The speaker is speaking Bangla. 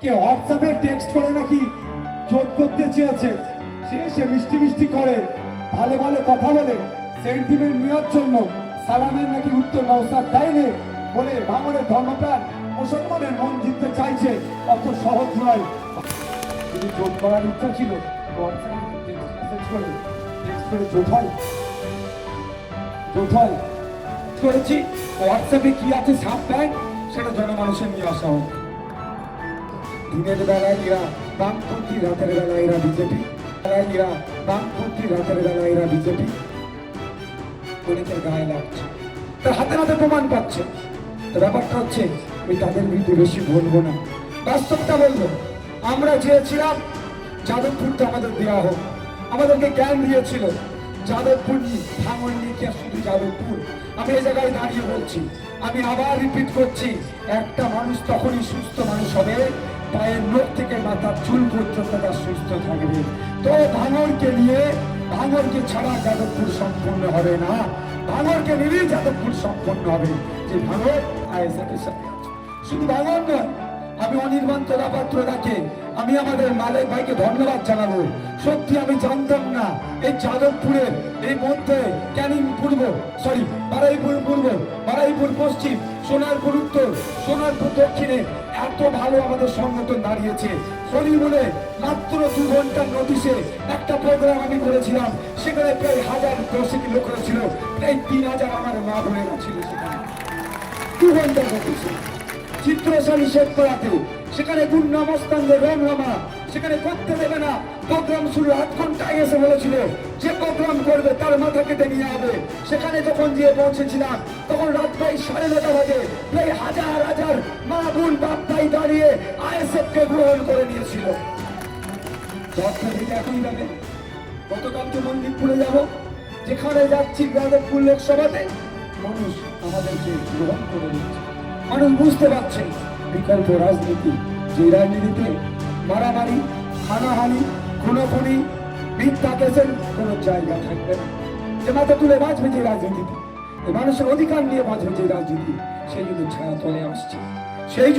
কে হোয়াটসঅ্যাপে টেক্সট করে নাকি জোট করতে চেয়েছে, সে মিষ্টি মিষ্টি করে ভালো ভালো কথা বলে সেন্টিমেন্ট নেওয়ার জন্য সালামের নাকি উত্তর নওসাদ দেয়নি বলে ভাঙনের ধর্মপ্রাণ মুসলমানের মন জিততে চাইছে। অত সহজ নয়। যদি জোট করার ইচ্ছা ছিল হোয়াটসঅ্যাপে মেসেজ করে টেক্সট করে জোট হয় করেছি। হোয়াটসঅ্যাপে কি আছে সাপ ব্যাংক সেটা জনমানুষের নিয়ে আসা হোক। দিনের বেলায় এরা বামপন্থী, রাতের বেলায় এরা বিজেপি, এরা বামপন্থী, রাতের বেলায় এরা বিজেপি, অনেকের গায়ে লাগছে, তার হাতে হাতে প্রমাণ পাচ্ছে। তো ব্যাপারটা হচ্ছে আমি তাদের বিরুদ্ধে বেশি বলবো না, বাস্তবটা বলবো। আমরা চেয়েছিলাম যাদবপুরটা আমাদের দেওয়া হোক, আমাদেরকে জ্ঞান দিয়েছিল যাদবপুর ভাঙন নিয়ে শুধু যাদবপুর। আমি এই জায়গায় দাঁড়িয়ে বলছি, আমি আবার রিপিট করছি, একটা মানুষ তখনই সুস্থ মানুষ হবে পায়ের নখ থেকে মাথার চুল পর্যন্ত তার সুস্থ থাকবে। তো ভাঙরকে নিয়ে, ভাঙরকে ছাড়া যাদবপুর সম্পূর্ণ হবে না, ভাঙরকে নিয়ে যাদবপুর সম্পন্ন হবে। যে ভাঙর আইএসএফের সাথে শুধু ভাঙর নয়, আমি অনির্বাণ তোলাপাত্র রাখে আমি আমাদের মালিক ভাইকে ধন্যবাদ জানাবো। সত্যি আমি জানতাম না এই যাদবপুরের এই মধ্যে ক্যানিং পূর্ব, বারুইপুর পূর্ব, বারুইপুর পশ্চিম, সোনারপুর উত্তর, সোনারপুর দক্ষিণে এত ভালো আমাদের সংগঠন দাঁড়িয়েছে। হরিমুলে মাত্র 2 ঘন্টার নোটিশে একটা প্রোগ্রাম আমি করেছিলাম, সেখানে প্রায় 1010 লোক ছিল, প্রায় 3000 আমার মা বোনেরা ছিল সেখানে 2 ঘন্টার নোটিশে। চিত্রশালী শেখ করাতে সেখানে গুণনামস্তানদের রমরমা, সেখানে করতে দেবে না। প্রোগ্রাম শুরু 8 ঘন্টায় এসে বলেছিল যে প্রোগ্রাম করবে তার মাথা কেটে নিয়ে হবে। সেখানে যখন গিয়ে পৌঁছেছিলাম তখন রাত প্রায় 9:30 বাজে, প্রায় হাজার হাজার মা বোন বাপ ভাই দাঁড়িয়ে আইএসএফ কে গ্রহণ করে নিয়েছিল। একই যাবে, গতকালকে মন্দিরপুরে যাব, যেখানে যাচ্ছি যাদবপুর লোকসভাতে মানুষ আমাদেরকে গ্রহণ করে নিচ্ছে। মানুষ বুঝতে পারছে বিকল্প রাজনীতি, যে রাজনীতিতে মারামারি, হানাহানি, খুনোখুনি, মিথ্যা কেসের কোন জায়গা থাকবে না, যে মাথা তুলে বাঁচবে যে রাজনীতিতে, মানুষের অধিকার নিয়ে বাঁচবে যে রাজনীতি, সেই জন্য ছায়া তলে আসছে। সেই